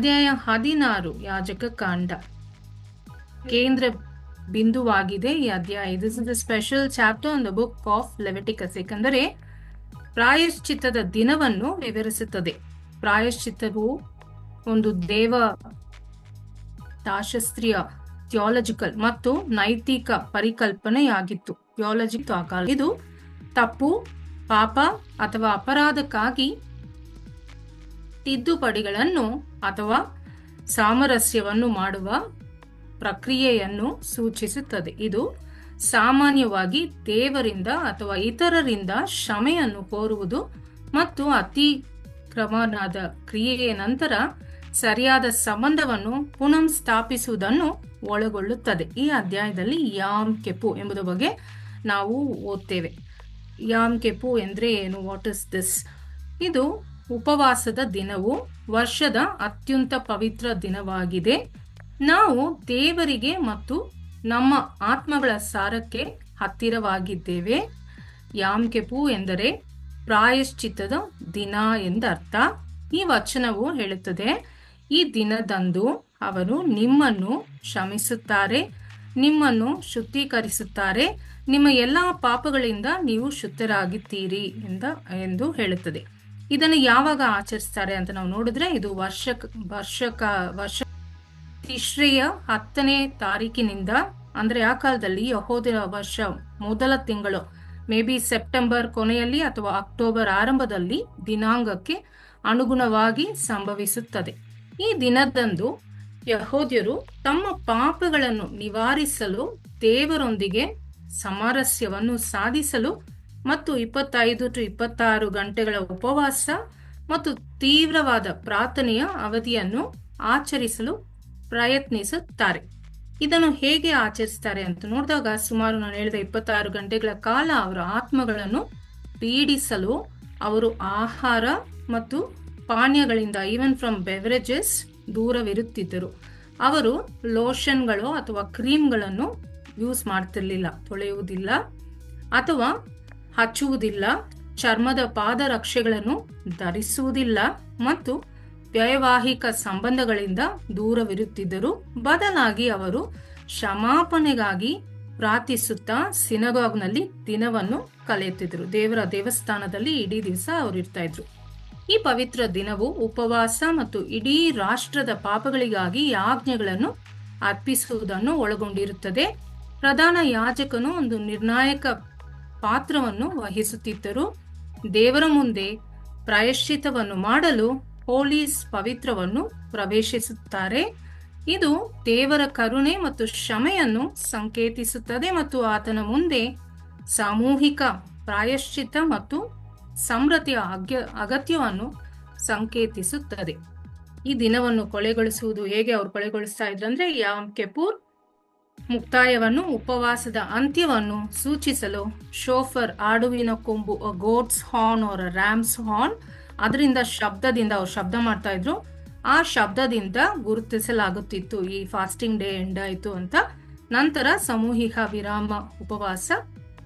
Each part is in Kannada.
ಅಧ್ಯಾಯ 16 ಯಾಜಕ ಕಾಂಡ ಕೇಂದ್ರ ಬಿಂದುವಾಗಿದೆ ಈ ಅಧ್ಯಾಯ. This is the special chapter in the book of Leviticus. ಏಕೆಂದರೆ ಪ್ರಾಯಶ್ಚಿತ್ತದ ದಿನವನ್ನು ವಿವರಿಸುತ್ತದೆ. ಪ್ರಾಯಶ್ಚಿತ್ತವು ಒಂದು ದೇವ ಶಾಸ್ತ್ರೀಯ ಥಿಯಾಲಜಿಕಲ್ ಮತ್ತು ನೈತಿಕ ಪರಿಕಲ್ಪನೆಯಾಗಿತ್ತು. ಇದು ತಪ್ಪು, ಪಾಪ ಅಥವಾ ಅಪರಾಧಕ್ಕಾಗಿ ತಿದ್ದುಪಡಿಗಳನ್ನು ಅಥವಾ ಸಾಮರಸ್ಯವನ್ನು ಮಾಡುವ ಪ್ರಕ್ರಿಯೆಯನ್ನು ಸೂಚಿಸುತ್ತದೆ. ಇದು ಸಾಮಾನ್ಯವಾಗಿ ದೇವರಿಂದ ಅಥವಾ ಇತರರಿಂದ ಕ್ಷಮೆಯನ್ನು ಕೋರುವುದು ಮತ್ತು ಅತಿಕ್ರಮಣದ ಕ್ರಿಯೆಯ ನಂತರ ಸರಿಯಾದ ಸಂಬಂಧವನ್ನು ಪುನಃ ಸ್ಥಾಪಿಸುವುದನ್ನು ಒಳಗೊಳ್ಳುತ್ತದೆ. ಈ ಅಧ್ಯಾಯದಲ್ಲಿ ಯಾಮ್ ಕೆಪು ಎಂಬುದರ ಬಗ್ಗೆ ನಾವು ಓದ್ತೇವೆ. ಯಾಮ್ ಕೆಪು ಎಂದ್ರೆ ಏನು? What is this? ಇದು ಉಪವಾಸದ ದಿನವು ವರ್ಷದ ಅತ್ಯಂತ ಪವಿತ್ರ ದಿನವಾಗಿದೆ. ನಾವು ದೇವರಿಗೆ ಮತ್ತು ನಮ್ಮ ಆತ್ಮಗಳ ಸಾರಕ್ಕೆ ಹತ್ತಿರವಾಗಿದ್ದೇವೆ. ಯಾಮ್ ಕೆಪು ಎಂದರೆ ಪ್ರಾಯಶ್ಚಿತ್ತದ ದಿನ ಎಂದರ್ಥ. ಈ ವಚನವು ಹೇಳುತ್ತದೆ, ಈ ದಿನದಂದು ಅವರು ನಿಮ್ಮನ್ನು ಕ್ಷಮಿಸುತ್ತಾರೆ, ನಿಮ್ಮನ್ನು ಶುದ್ಧೀಕರಿಸುತ್ತಾರೆ, ನಿಮ್ಮ ಎಲ್ಲಾ ಪಾಪಗಳಿಂದ ನೀವು ಶುದ್ಧರಾಗಿದ್ದೀರಿ ಎಂದು ಹೇಳುತ್ತದೆ. ಇದನ್ನು ಯಾವಾಗ ಆಚರಿಸ್ತಾರೆ ಅಂತ ನಾವು ನೋಡಿದ್ರೆ, ಇದು ವರ್ಷ ತಿಶ್ರೆಯ 10ನೇ ತಾರೀಕಿನಿಂದ, ಅಂದ್ರೆ ಆ ಕಾಲದಲ್ಲಿ ಯಹೂದ್ಯರ ವರ್ಷ ಮೊದಲ ತಿಂಗಳು, ಮೇ ಬಿ ಸೆಪ್ಟೆಂಬರ್ ಕೊನೆಯಲ್ಲಿ ಅಥವಾ ಅಕ್ಟೋಬರ್ ಆರಂಭದಲ್ಲಿ ದಿನಾಂಕಕ್ಕೆ ಅನುಗುಣವಾಗಿ ಸಂಭವಿಸುತ್ತದೆ. ಈ ದಿನದಂದು ಯಹೂದ್ಯರು ತಮ್ಮ ಪಾಪಗಳನ್ನು ನಿವಾರಿಸಲು, ದೇವರೊಂದಿಗೆ ಸಾಮರಸ್ಯವನ್ನು ಸಾಧಿಸಲು ಮತ್ತು 25 to 26 ಗಂಟೆಗಳ ಉಪವಾಸ ಮತ್ತು ತೀವ್ರವಾದ ಪ್ರಾರ್ಥನೆಯ ಅವಧಿಯನ್ನು ಆಚರಿಸಲು ಪ್ರಯತ್ನಿಸುತ್ತಾರೆ. ಇದನ್ನು ಹೇಗೆ ಆಚರಿಸ್ತಾರೆ ಅಂತ ನೋಡಿದಾಗ, ಸುಮಾರು ನಾನು ಹೇಳಿದ 26 ಗಂಟೆಗಳ ಕಾಲ ಅವರ ಆತ್ಮಗಳನ್ನು ಪೀಡಿಸಲು ಅವರು ಆಹಾರ ಮತ್ತು ಪಾನೀಯಗಳಿಂದ, ಈವನ್ ಫ್ರಮ್ ಬೆವರೇಜಸ್, ದೂರವಿರುತ್ತಿದ್ದರು. ಅವರು ಲೋಷನ್ಗಳು ಅಥವಾ ಕ್ರೀಮ್ಗಳನ್ನು ಯೂಸ್ ಮಾಡ್ತಿರ್ಲಿಲ್ಲ, ತೊಳೆಯುವುದಿಲ್ಲ ಅಥವಾ ಹಚ್ಚುವುದಿಲ್ಲ, ಚರ್ಮದ ಪಾದರಕ್ಷೆಗಳನ್ನು ಧರಿಸುವುದಿಲ್ಲ ಮತ್ತು ವೈವಾಹಿಕ ಸಂಬಂಧಗಳಿಂದ ದೂರವಿರುತ್ತಿದ್ದರು. ಬದಲಾಗಿ ಅವರು ಕ್ಷಮಾಪಣೆಗಾಗಿ ಪ್ರಾರ್ಥಿಸುತ್ತಾ ಸಿನಗಾಗ್ನಲ್ಲಿ ದಿನವನ್ನು ಕಳೆಯುತ್ತಿದ್ದರು. ದೇವರ ದೇವಸ್ಥಾನದಲ್ಲಿ ಇಡೀ ದಿವಸ ಅವರು ಇರ್ತಾ ಇದ್ರು. ಈ ಪವಿತ್ರ ದಿನವು ಉಪವಾಸ ಮತ್ತು ಇಡೀ ರಾಷ್ಟ್ರದ ಪಾಪಗಳಿಗಾಗಿ ಯಾಜ್ಞೆಗಳನ್ನು ಅರ್ಪಿಸುವುದನ್ನು ಒಳಗೊಂಡಿರುತ್ತದೆ. ಪ್ರಧಾನ ಯಾಜಕನು ಒಂದು ನಿರ್ಣಾಯಕ ಪಾತ್ರವನ್ನು ವಹಿಸುತ್ತಿದ್ದರು. ದೇವರ ಮುಂದೆ ಪ್ರಾಯಶ್ಚಿತ್ತವನ್ನು ಮಾಡಲು ಹೋಲೀಸ್ ಪವಿತ್ರವನ್ನು ಪ್ರವೇಶಿಸುತ್ತಾರೆ. ಇದು ದೇವರ ಕರುಣೆ ಮತ್ತು ಕ್ಷಮೆಯನ್ನು ಸಂಕೇತಿಸುತ್ತದೆ ಮತ್ತು ಆತನ ಮುಂದೆ ಸಾಮೂಹಿಕ ಪ್ರಾಯಶ್ಚಿತ್ತ ಮತ್ತು ಸಮೃದ್ಧಿಯ ಅಗತ್ಯವನ್ನು ಸಂಕೇತಿಸುತ್ತದೆ. ಈ ದಿನವನ್ನು ಕೊಳೆಗೊಳಿಸುವುದು ಹೇಗೆ ಅವರು ಕೊಳೆಗೊಳಿಸ್ತಾ ಇದ್ರಂದ್ರೆ, ಯಾಮ್ ಕೆಪೂರ್ ಮುಕ್ತಾಯವನ್ನು, ಉಪವಾಸದ ಅಂತ್ಯವನ್ನು ಸೂಚಿಸಲು ಶೋಫರ್, ಆಡುವಿನ ಕೊಂಬು, ಗೋಟ್ಸ್ ಹಾರ್ನ್ ಅವರ ರ್ಯಾಮ್ಸ್ ಹಾರ್ನ್, ಅದರಿಂದ ಶಬ್ದದಿಂದ ಅವ್ರು ಶಬ್ದ ಮಾಡ್ತಾ ಇದ್ರು. ಆ ಶಬ್ದದಿಂದ ಗುರುತಿಸಲಾಗುತ್ತಿತ್ತು ಈ ಫಾಸ್ಟಿಂಗ್ ಡೇ ಎಂಡ್ ಆಯ್ತು ಅಂತ. ನಂತರ ಸಾಮೂಹಿಕ ವಿರಾಮ, ಉಪವಾಸ,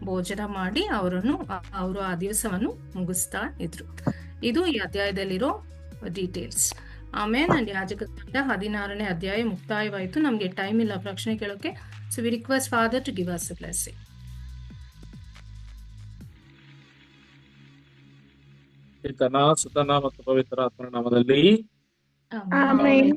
ಭೋಜನ ಮಾಡಿ ಅವರು ಆ ದಿವಸವನ್ನು ಮುಗಿಸ್ತಾ ಇದ್ರು. ಇದು ಈ ಅಧ್ಯಾಯದಲ್ಲಿರೋ ಡೀಟೇಲ್ಸ್. ಆಮೇಲೆ ಯಾಜಕ ಕಾಂಡ 16ನೇ ಅಧ್ಯಾಯ ಮುಕ್ತಾಯವಾಯಿತು. ನಮ್ಗೆ ಟೈಮ್ ಇಲ್ಲ ಪ್ರಶ್ನೆ ಕೇಳೋಕೆ. So we request father to give us a blessing. ಪಿತನ, ಸುತನ ಮತ್ತು ಪವಿತ್ರ ಆತ್ಮನ ನಾಮದಲ್ಲಿ ಆಮೆನ್.